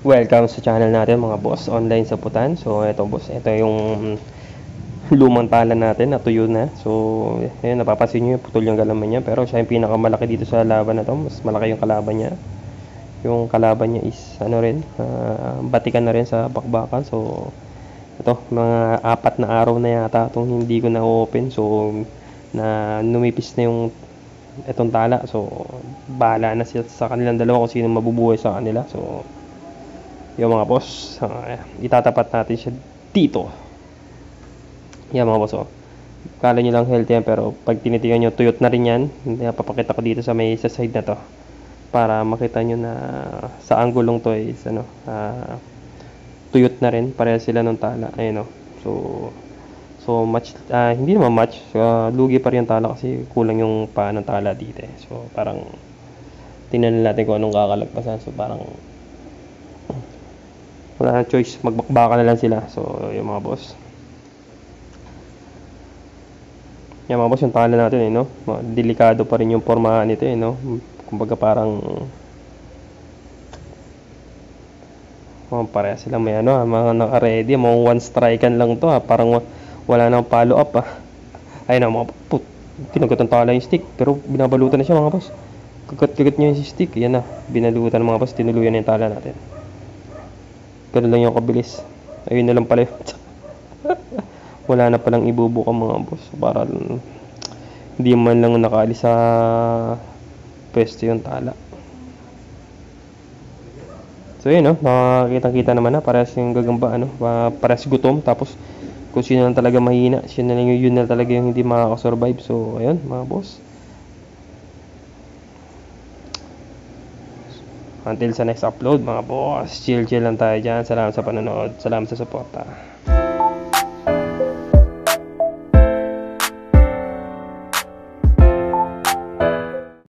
Welcome sa channel natin mga boss, online sa putan. So ito boss, ito yung lumang tala natin, natuyo na. So ayun, napapansin nyo yung putol yung galaman niya. Pero siya yung pinakamalaki dito sa laban na to. Mas malaki yung kalaban niya. Yung kalaban niya is ano rin, batikan na rin sa bakbakan. So ito, mga 4 na araw na yata itong hindi ko na-open. So na numipis na yung itong tala. So bahala na siya sa kanilang dalawa kung sino mabubuhay sa kanila. So yung mga boss, itatapat natin siya dito. Yan mga boss, kala nyo lang healthy yan, pero pag tinitingnan nyo, tuyot na rin yan. Papakita ko dito sa may sa side na to para makita nyo na sa anggulong to is tuyot na rin, pareha sila ng tala. Ayun, so match, hindi naman match, lugi pa rin yung tala kasi kulang yung paa ng tala dito eh. So parang tingnan natin kung anong kakalagpasan. So parang wala na choice, magbakbaka na lang sila. So yung mga boss, yung mga boss, yung tala natin delikado pa rin yung pormahan nito kumbaga parang pareha sila may mga naka-ready, mga one strikean lang to parang wala nang follow up ayun na mga kinagat ng tala yung stick, pero binabalutan na siya mga boss. Kagat niya yung stick, yan na, binalutan ng mga boss, tinuluyan na yung tala natin. Ganun lang yung kabilis. Ayun na lang pala yun. Wala na palang ibubuka mga boss para hindi man lang nakaalis sa pwesto yung tala. So yun nakikita naman na parehas yung gagamba parehas gutom, tapos kung sino lang talaga mahina, sino lang yun na talaga yung hindi makakasurvive. So ayun mga boss, until sa next upload mga boss, chill lang tayo dyan. Salamat sa panonood, salamat sa suporta.